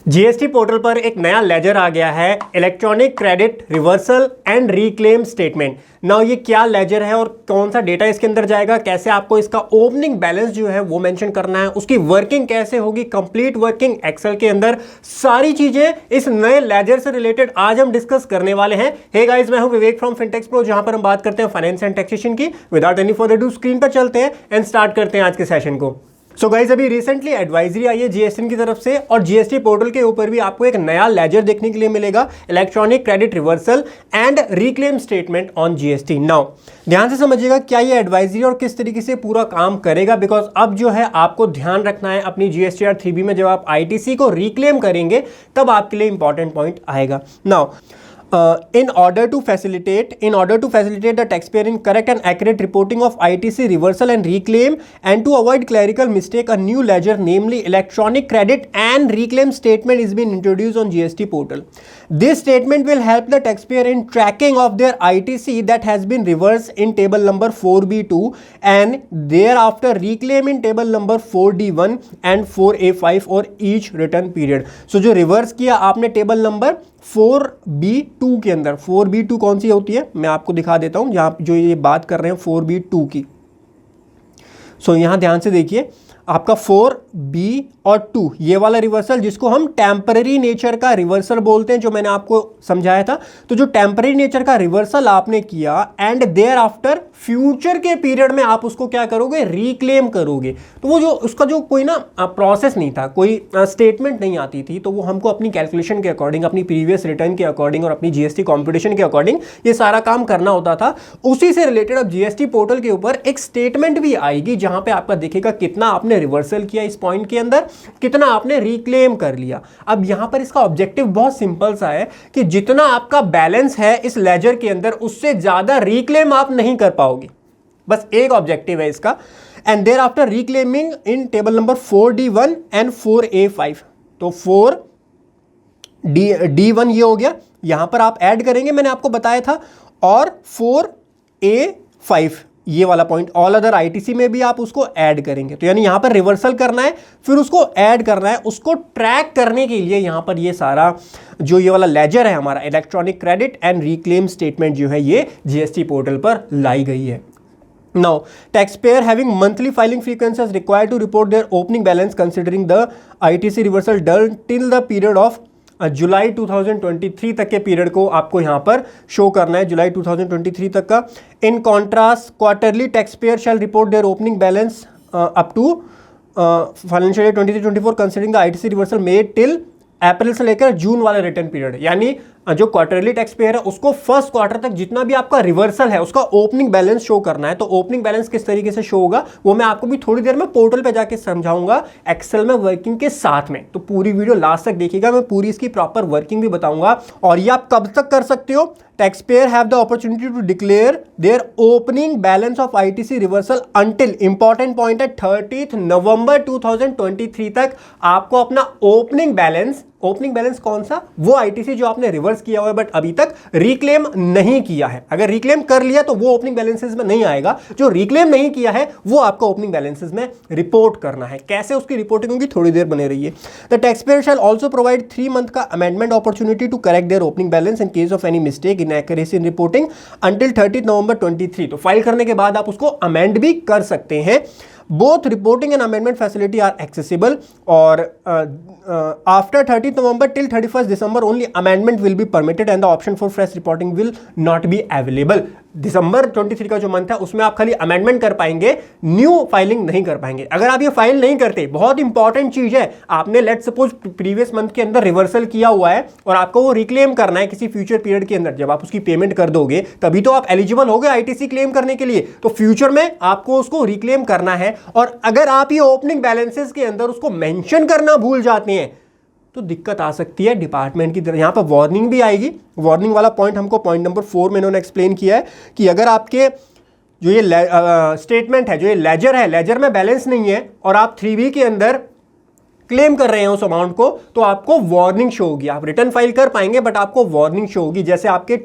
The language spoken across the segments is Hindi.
जीएसटी पोर्टल पर एक नया लेजर आ गया है, electronic credit reversal and reclaim statement. Now ये क्या लेजर है और कौन सा डेटा इसके अंदर जाएगा, कैसे आपको इसका ओपनिंग बैलेंस जो है वो मेंशन करना है, उसकी वर्किंग कैसे होगी, कंप्लीट वर्किंग एक्सेल के अंदर, सारी चीजें इस नए लेजर से रिलेटेड आज हम डिस्कस करने वाले हैं। हे गाइस, मैं हूं विवेक फ्रॉम फिनटेक्स प्रो, जहां पर हम बात करते हैं फाइनेंस एंड टैक्सेशन की। Without any further do screen पर चलते हैं एंड स्टार्ट करते हैं आज के सेशन को। सो गाइस, अभी रिसेंटली एडवाइजरी आई है जीएसटी की तरफ से और जीएसटी पोर्टल के ऊपर भी आपको एक नया लेजर देखने के लिए मिलेगा, electronic credit reversal and reclaim statement on GST. Now ध्यान से समझिएगा क्या ये एडवाइजरी और किस तरीके से पूरा काम करेगा, बिकॉज अब जो है आपको ध्यान रखना है अपनी जीएसटीआर 3B में जब आप आईटीसी को रिक्लेम करेंगे तब आपके लिए इंपॉर्टेंट पॉइंट आएगा। Now in order to facilitate the taxpayer in correct and accurate reporting of ITC reversal and reclaim and to avoid clerical mistake, a new ledger, namely electronic credit and reclaim statement, is being introduced on GST portal. This statement will help the taxpayer in tracking of their ITC that has been reversed in table number 4B2 and thereafter reclaim in table number 4D1 and 4A5 और each return period. So जो रिवर्स किया आपने टेबल नंबर 4B2 के अंदर, 4B2 कौन सी होती है मैं आपको दिखा देता हूं, जहां जो ये बात कर रहे हैं 4B2 की। सो यहां ध्यान से देखिए, आपका 4B और 2 ये वाला रिवर्सल जिसको हम टेम्पररी नेचर का रिवर्सल बोलते हैं, जो मैंने आपको समझाया था। तो जो टेम्पररी नेचर का रिवर्सल आपने किया एंड देयर आफ्टर फ्यूचर के पीरियड में आप उसको क्या करोगे, रिक्लेम करोगे। तो वो जो उसका जो कोई ना प्रोसेस नहीं था, कोई स्टेटमेंट नहीं आती थी, तो वो हमको अपनी कैलकुलेशन के अकॉर्डिंग, अपनी प्रीवियस रिटर्न के अकॉर्डिंग और अपनी जीएसटी कॉम्पिटिशन के अकॉर्डिंग ये सारा काम करना होता था। उसी से रिलेटेड अब जीएसटी पोर्टल के ऊपर एक स्टेटमेंट भी आएगी जहां पे आपका दिखेगा कितना आपने रिवर्सल किया इस पॉइंट के अंदर, कितना आपने रिक्लेम कर लिया। अब यहां पर इसका ऑब्जेक्टिव बहुत सिंपल सा है कि जितना आपका बैलेंस है इस लेजर के अंदर उससे ज्यादा रिक्लेम आप नहीं कर पाओगे, बस एक ऑब्जेक्टिव है इसका। And thereafter reclaiming in table number 4D1 and 4A5। तो 4D1 ये हो गया, यहां पर आप ऐड करेंगे, मैंने आपको बताया था, और 4A5 ये वाला पॉइंट ऑल अदर आईटीसी में भी आप उसको ऐड करेंगे। तो यानी यहां पर रिवर्सल करना है, फिर उसको ऐड करना है, उसको ट्रैक करने के लिए यहां पर ये सारा जो ये वाला लेजर है हमारा electronic credit and reclaim statement जो है ये जीएसटी पोर्टल पर लाई गई है। Now, taxpayer having monthly filing frequency is required to report their opening balance considering the ITC reversal done till the period of जुलाई 2023 तक के पीरियड को आपको यहां पर शो करना है, जुलाई 2023 तक का। In contrast quarterly taxpayer shall report their opening balance up to financial year 23-24 considering the ITC reversal made till April से लेकर जून वाला रिटर्न पीरियड। यानी जो क्वार्टरली टैक्स पेयर है उसको फर्स्ट क्वार्टर तक जितना भी आपका रिवर्सल है उसका ओपनिंग बैलेंस शो करना है। तो ओपनिंग बैलेंस किस तरीके से शो होगा वो मैं आपको भी थोड़ी देर में पोर्टल पे जाके समझाऊंगा एक्सेल में वर्किंग के साथ में। तो पूरी वीडियो लास्ट तक देखिएगा, मैं पूरी इसकी प्रॉपर वर्किंग भी बताऊंगा। और ये आप कब तक कर सकते हो, taxpayer have the opportunity to declare their opening balance of ITC reversal until, important point है, 30 नवंबर 2023 तक आपको अपना ओपनिंग बैलेंस कौन सा, वो आईटीसी जो आपने रिवर्स किया हुआ है बट अभी तक रिक्लेम नहीं किया है। अगर रिक्लेम कर लिया तो वो ओपनिंग बैलेंसेस में नहीं आएगा, जो रिक्लेम नहीं किया है वो आपको ओपनिंग बैलेंसेस में रिपोर्ट करना है। कैसे उसकी रिपोर्टिंग होगी, थोड़ी देर बने रहिए। The taxpayer shall also provide 3 month का amendment opportunity to correct their opening balance in case of any mistake in accuracy in reporting until 30 November 23। तो फाइल करने के बाद आप उसको अमेंड भी कर सकते हैं। Both reporting and amendment facility are accessible, or after 30th November till 31st December only amendment will be permitted and the option for fresh reporting will not be available. दिसंबर 23 का जो मंथ है उसमें आप खाली अमेंडमेंट कर पाएंगे, न्यू फाइलिंग नहीं कर पाएंगे। अगर आप ये फाइल नहीं करते, बहुत इंपॉर्टेंट चीज है, आपने लेट सपोज प्रीवियस मंथ के अंदर रिवर्सल किया हुआ है और आपको वो रिक्लेम करना है किसी फ्यूचर पीरियड के अंदर, जब आप उसकी पेमेंट कर दोगे तभी तो आप एलिजिबल हो गए आईटीसी क्लेम करने के लिए। तो फ्यूचर में आपको उसको रिक्लेम करना है, और अगर आप ये ओपनिंग बैलेंसेस के अंदर उसको मेंशन करना भूल जाते हैं तो दिक्कत आ सकती है डिपार्टमेंट की तरफ। यहां पर वार्निंग भी आएगी। वार्निंग वाला पॉइंट हमको पॉइंट नंबर 4 में इन्होंने एक्सप्लेन किया है कि अगर आपके जो ये स्टेटमेंट है, जो ये लेजर है, लेजर में बैलेंस नहीं है और आप 3B के अंदर क्लेम कर रहे हैं उस अमाउंट को, तो आपको वार्निंग शो होगी। आप रिटर्न फाइल कर पाएंगे बट आपको वार्निंग शो होगी। जैसे आपके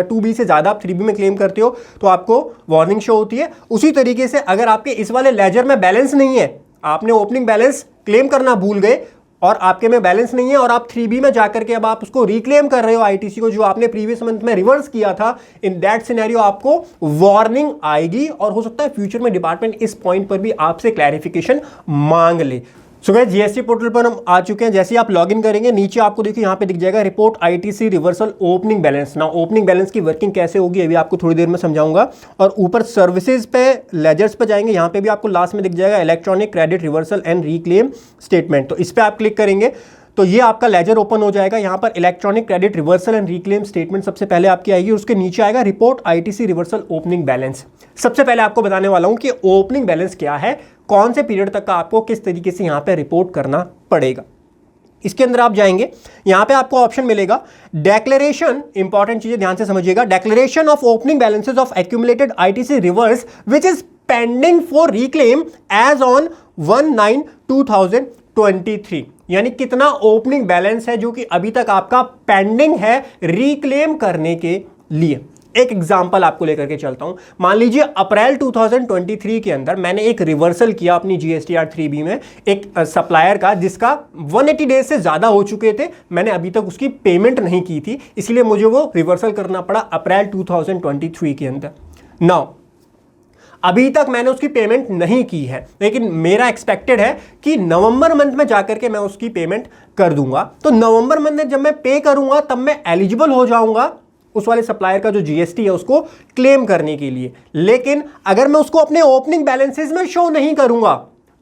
2B से ज्यादा आप 3B में क्लेम करते हो तो आपको वार्निंग शो होती है। उसी तरीके से अगर आपके इस वाले लेजर में बैलेंस नहीं है, आपने ओपनिंग बैलेंस क्लेम करना भूल गए और आपके में बैलेंस नहीं है और आप 3B में जाकर के अब आप उसको रिक्लेम कर रहे हो आईटीसी को, जो आपने प्रीवियस मंथ में रिवर्स किया था, इन दैट सिनेरियो आपको वार्निंग आएगी और हो सकता है फ्यूचर में डिपार्टमेंट इस पॉइंट पर भी आपसे क्लैरिफिकेशन मांग ले। सो गाइस, जीएसटी पोर्टल पर हम आ चुके हैं। जैसे ही आप लॉगिन करेंगे नीचे आपको देखिए यहाँ पे दिख जाएगा report ITC reversal opening balance. ना ओपनिंग बैलेंस की वर्किंग कैसे होगी अभी आपको थोड़ी देर में समझाऊंगा। और ऊपर सर्विसेज पे लेजर्स पे जाएंगे, यहाँ पे भी आपको लास्ट में दिख जाएगा electronic credit reversal and reclaim statement. तो इस पर आप क्लिक करेंगे तो ये आपका लेजर ओपन हो जाएगा। यहाँ पर electronic credit reversal and reclaim statement सबसे पहले आपकी आएगी, उसके नीचे आएगा report ITC reversal opening balance. सबसे पहले आपको बताने वाला हूं कि ओपनिंग बैलेंस क्या है, कौन से पीरियड तक का आपको किस तरीके से यहाँ पे रिपोर्ट करना पड़ेगा। इसके अंदर आप जाएंगे, यहाँ पे आपको ऑप्शन मिलेगा डेक्लेरेशन। इंपॉर्टेंट चीजें ध्यान से समझिएगा। Declaration of opening balances of accumulated ITC reverse which is pending for reclaim as on 1/9/2023। यानी कितना ओपनिंग बैलेंस है जो कि अभी तक आपका पेंडिंग है रिक्लेम करने के लिए। एक एग्जांपल आपको लेकर के चलता हूं। मान लीजिए अप्रैल 2023 के अंदर मैंने एक रिवर्सल किया अपनी जीएसटीआर 3B में एक सप्लायर का, जिसका 180 डेज से ज्यादा हो चुके थे, मैंने अभी तक उसकी पेमेंट नहीं की थी, इसलिए मुझे वो रिवर्सल करना पड़ा अप्रैल 2023 के अंदर। नाउ अभी तक मैंने उसकी पेमेंट नहीं की है, लेकिन मेरा एक्सपेक्टेड है कि नवंबर मंथ में जाकर के मैं उसकी पेमेंट कर दूंगा। तो नवंबर मंथ में जब मैं पे करूंगा तब मैं एलिजिबल हो जाऊंगा उस वाले सप्लायर का जो जीएसटी है उसको क्लेम करने के लिए। लेकिन अगर मैं उसको अपने ओपनिंग बैलेंसेस में शो नहीं करूंगा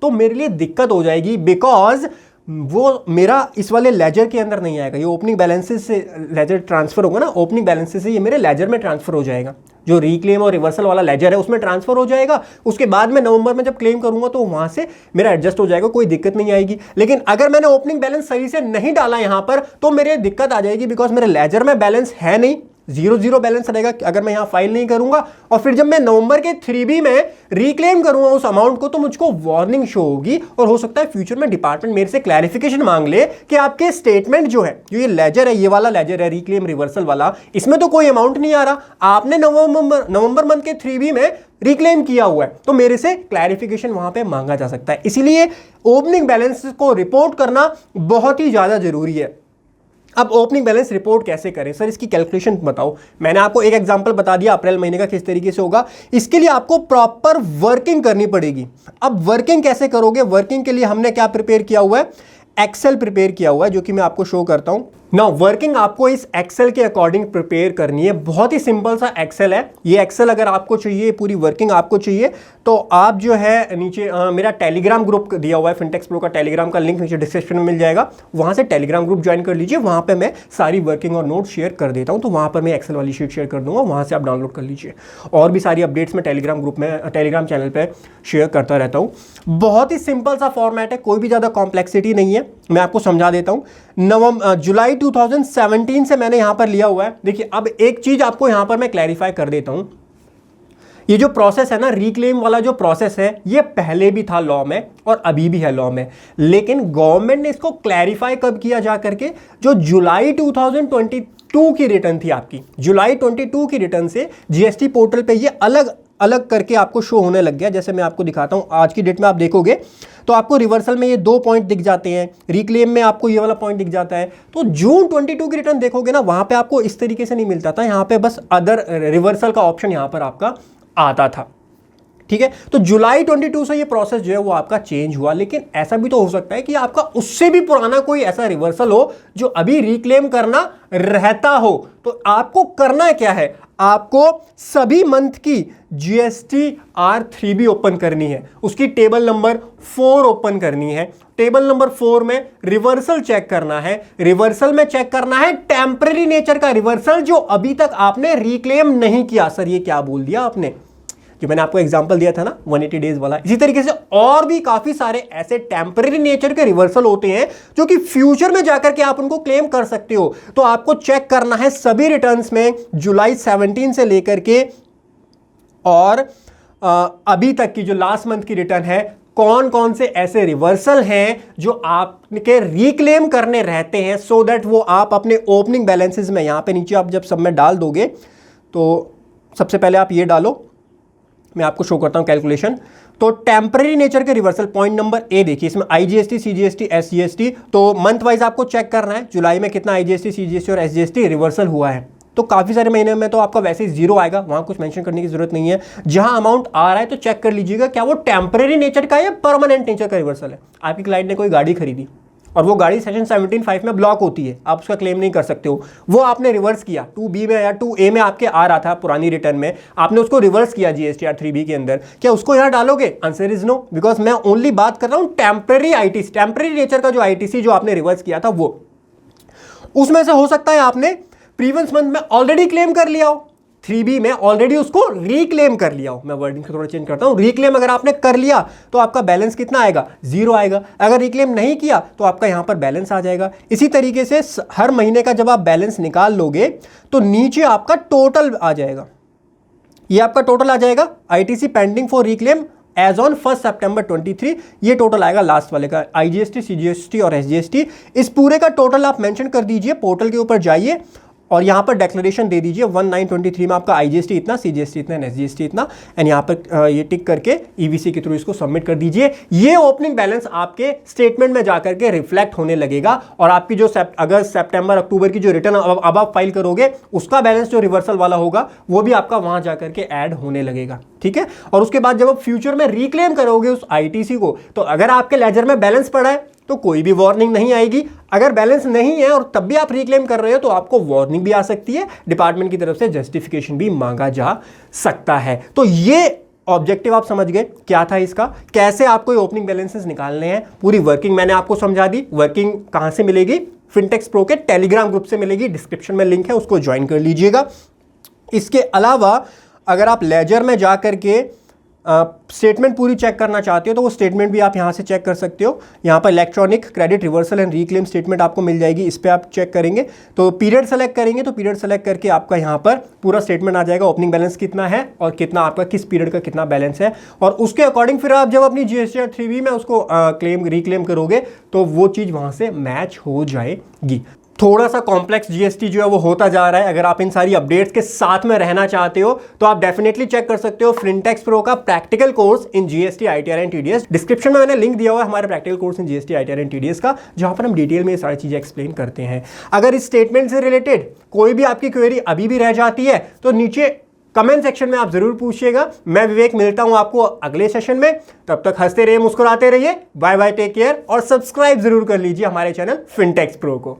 तो मेरे लिए दिक्कत हो जाएगी, बिकॉज वो मेरा इस वाले लेजर के अंदर नहीं आएगा। ये ओपनिंग बैलेंसेस से लेजर ट्रांसफर होगा ना, ओपनिंग बैलेंसेस से ये मेरे लेजर में ट्रांसफर हो जाएगा, जो रिक्लेम और रिवर्सल वाला लेजर है उसमें ट्रांसफर हो जाएगा। उसके बाद में नवंबर में जब क्लेम करूंगा तो वहां से मेरा एडजस्ट हो जाएगा, कोई दिक्कत नहीं आएगी। लेकिन अगर मैंने ओपनिंग बैलेंस सही से नहीं डाला यहां पर तो मेरे दिक्कत आ जाएगी, बिकॉज मेरे लेजर में बैलेंस है नहीं, 0 बैलेंस रहेगा अगर मैं यहां फाइल नहीं करूंगा। और फिर जब मैं नवंबर के 3B में रिक्लेम करूंगा उस अमाउंट को तो मुझको वार्निंग शो होगी और हो सकता है फ्यूचर में डिपार्टमेंट मेरे से क्लैरिफिकेशन मांग ले कि आपके स्टेटमेंट जो है, जो ये लेजर है, ये वाला लेजर है रिक्लेम रिवर्सल वाला, इसमें तो कोई अमाउंट नहीं आ रहा, आपने नवंबर मंथ के 3B में रिक्लेम किया हुआ है, तो मेरे से क्लैरिफिकेशन वहां पे मांगा जा सकता है। इसीलिए ओपनिंग बैलेंस को रिपोर्ट करना बहुत ही ज्यादा जरूरी है। अब ओपनिंग बैलेंस रिपोर्ट कैसे करें सर, इसकी कैलकुलेशन बताओ। मैंने आपको एक एग्जांपल बता दिया अप्रैल महीने का किस तरीके से होगा। इसके लिए आपको प्रॉपर वर्किंग करनी पड़ेगी। अब वर्किंग कैसे करोगे, वर्किंग के लिए हमने क्या प्रिपेयर किया हुआ है, एक्सेल प्रिपेयर किया हुआ है, जो कि मैं आपको शो करता हूं। नाउ वर्किंग आपको इस एक्सेल के अकॉर्डिंग प्रिपेयर करनी है। बहुत ही सिंपल सा एक्सेल है ये। एक्सेल अगर आपको चाहिए, पूरी वर्किंग आपको चाहिए, तो आप जो है नीचे मेरा टेलीग्राम ग्रुप दिया हुआ है, फिनटेक्स प्रो का टेलीग्राम का लिंक नीचे डिस्क्रिप्शन में मिल जाएगा, वहां से टेलीग्राम ग्रुप ज्वाइन कर लीजिए। वहां पे मैं सारी वर्किंग और नोट शेयर कर देता हूं, तो वहां पर मैं एक्सेल वाली शीट शेयर कर दूंगा, वहां से आप डाउनलोड कर लीजिए। और भी सारी अपडेट्स में टेलीग्राम ग्रुप में, टेलीग्राम चैनल पर शेयर करता रहता हूँ। बहुत ही सिंपल सा फॉर्मेट है, कोई भी ज़्यादा कॉम्प्लेक्सिटी नहीं है। मैं आपको समझा देता हूँ। जुलाई 2017 से मैंने यहां पर लिया हुआ है। देखिए अब एक चीज आपको यहां पर मैं क्लैरिफाई कर देता हूं, ये जो प्रोसेस है ना, रिक्लेम वाला जो प्रोसेस है, ये पहले भी था लॉ में और अभी भी है लॉ में, लेकिन गवर्नमेंट ने इसको क्लैरिफाई कब किया जा करके, जो जुलाई 2022 की रिटर्न थी आपकी, जुलाई 22 की रिटर्न से जीएसटी पोर्टल पे ये अलग अलग करके आपको शो होने लग गया। जैसे मैं आपको दिखाता हूं, आज की डेट में आप देखोगे तो आपको रिवर्सल में ये 2 पॉइंट दिख जाते हैं, रिक्लेम में आपको ये वाला पॉइंट दिख जाता है। तो जून 22 की रिटर्न देखोगे ना, वहां पे आपको इस तरीके से नहीं मिलता था, यहां पे बस अदर रिवर्सल का ऑप्शन यहां पर आपका आता था। ठीक है, तो जुलाई 22 से ये प्रोसेस जो है वो आपका चेंज हुआ। लेकिन ऐसा भी तो हो सकता है कि आपका उससे भी पुराना कोई ऐसा रिवर्सल हो जो अभी रिक्लेम करना रहता हो। तो आपको करना क्या है, आपको सभी मंथ की जीएसटीआर 3B ओपन करनी है, उसकी टेबल नंबर 4 ओपन करनी है। टेबल नंबर 4 में रिवर्सल चेक करना है। रिवर्सल में चेक करना है टेम्पररी नेचर का रिवर्सल जो अभी तक आपने रिक्लेम नहीं किया। सर ये क्या बोल दिया आपने, जो मैंने आपको एग्जांपल दिया था ना 180 डेज वाला। इसी तरीके से और भी काफी सारे ऐसे टेम्पररी नेचर के रिवर्सल होते हैं जो कि फ्यूचर में जाकर के आप उनको क्लेम कर सकते हो। तो आपको चेक करना है सभी रिटर्न्स में जुलाई 17 से लेकर के और अभी तक की जो लास्ट मंथ की रिटर्न है, कौन कौन से ऐसे रिवर्सल हैं जो आपके रिक्लेम करने रहते हैं, सो दैट वो आप अपने ओपनिंग बैलेंसेस में, यहां पे नीचे आप जब सब में डाल दोगे तो सबसे पहले आप ये डालो मैं आपको शो करता हूं कैलकुलेशन। तो टेम्पररी नेचर के रिवर्सल पॉइंट नंबर ए देखिए, इसमें आईजीएसटी, सीजीएसटी, एसजीएसटी, तो मंथ वाइज आपको चेक करना है जुलाई में कितना आईजीएसटी, सीजीएसटी और एसजीएसटी रिवर्सल हुआ है। तो काफी सारे महीने में तो आपका वैसे ही जीरो आएगा, वहां कुछ मेंशन करने की जरूरत नहीं है। जहां अमाउंट आ रहा है तो चेक कर लीजिएगा क्या वो टेम्पररी नेचर का या परमानेंट नेचर का रिवर्सल है। आपकी क्लाइंट ने कोई गाड़ी खरीदी और वो गाड़ी सेक्शन 17(5) में ब्लॉक होती है, आप उसका क्लेम नहीं कर सकते हो, वो आपने रिवर्स किया 2B में या 2A में आपके आ रहा था पुरानी रिटर्न में, आपने उसको रिवर्स किया जीएसटीआर 3B के अंदर, क्या उसको यहाँ डालोगे? आंसर इज नो, बिकॉज मैं ओनली बात कर रहा हूँ टेम्पररी आईटीसी, टेम्पररी नेचर का जो आईटीसी जो आपने रिवर्स किया था वो, उसमें से हो सकता है आपने प्रीवियस मंथ में ऑलरेडी क्लेम कर लिया हो, 3B में ऑलरेडी उसको रिक्लेम कर लिया हो। मैं वर्डिंग को थोड़ा चेंज करता हूं, रिक्लेम अगर आपने कर लिया तो आपका बैलेंस कितना आएगा? जीरो आएगा। अगर रिक्लेम नहीं किया तो आपका यहां पर बैलेंस आ जाएगा। इसी तरीके से हर महीने का जब आप बैलेंस निकाल लोगे तो नीचे आपका टोटल आ जाएगा, ये आपका टोटल आ जाएगा ITC pending for reclaim as on 1 सितंबर 23, ये टोटल आएगा लास्ट वाले का, आईजीएसटी, सीजीएसटी और एसजीएसटी। इस पूरे का टोटल आप मेंशन कर दीजिए, पोर्टल के ऊपर जाइए और यहां पर डिक्लेरेशन दे दीजिए 1923 में आपका आईजीएसटी इतना, सीजीएसटी इतना, एसजीएसटी इतना, एंड यहां पर ये टिक करके ईवीसी के थ्रू इसको सबमिट कर दीजिए। ये ओपनिंग बैलेंस आपके स्टेटमेंट में जाकर के रिफ्लेक्ट होने लगेगा और आपकी जो अगस्त, सितंबर, अक्टूबर की जो रिटर्न अब आप फाइल करोगे उसका बैलेंस जो रिवर्सल वाला होगा वो भी आपका वहां जाकर के ऐड होने लगेगा, ठीक है। और उसके बाद जब आप फ्यूचर में रिक्लेम करोगे उस आईटीसी को, तो अगर आपके लेजर में बैलेंस पड़ा है तो कोई भी वार्निंग नहीं आएगी। अगर बैलेंस नहीं है और तब भी आप रिक्लेम कर रहे हो तो आपको वार्निंग भी आ सकती है, डिपार्टमेंट की तरफ से जस्टिफिकेशन भी मांगा जा सकता है। तो ये ऑब्जेक्टिव आप समझ गए क्या था इसका, कैसे आपको ओपनिंग बैलेंसेस निकालने हैं, पूरी वर्किंग मैंने आपको समझा दी। वर्किंग कहां से मिलेगी? फिनटेक्स प्रो के टेलीग्राम ग्रुप से मिलेगी, डिस्क्रिप्शन में लिंक है, उसको ज्वाइन कर लीजिएगा। इसके अलावा अगर आप लेजर में जाकर के स्टेटमेंट पूरी चेक करना चाहते हो तो वो स्टेटमेंट भी आप यहाँ से चेक कर सकते हो। यहाँ पर electronic credit reversal and reclaim statement आपको मिल जाएगी, इस पर आप चेक करेंगे तो पीरियड सेलेक्ट करेंगे तो पीरियड सेलेक्ट करके आपका यहाँ पर पूरा स्टेटमेंट आ जाएगा, ओपनिंग बैलेंस कितना है और कितना आपका किस पीरियड का कितना बैलेंस है, और उसके अकॉर्डिंग फिर आप जब अपनी जीएसटीआर 3B में उसको रिक्लेम करोगे तो वो चीज़ वहाँ से मैच हो जाएगी। थोड़ा सा कॉम्प्लेक्स जीएसटी जो है वो होता जा रहा है। अगर आप इन सारी अपडेट्स के साथ में रहना चाहते हो तो आप डेफिनेटली चेक कर सकते हो फिनटेक्स प्रो का practical course in GST, ITR and TDS. Description में मैंने लिंक दिया हुआ है हमारे practical course in GST, ITR and TDS का, जहां पर हम डिटेल में ये सारी चीजें एक्सप्लेन करते हैं। अगर इस स्टेटमेंट से रिलेटेड कोई भी आपकी क्वेरी अभी भी रह जाती है तो नीचे कमेंट सेक्शन में आप जरूर पूछिएगा। मैं विवेक मिलता हूं आपको अगले सेशन में, तब तक हंसते रहिए, मुस्कुराते रहिए। बाय बाय, टेक केयर और सब्सक्राइब जरूर कर लीजिए हमारे चैनल फिनटेक्स प्रो को।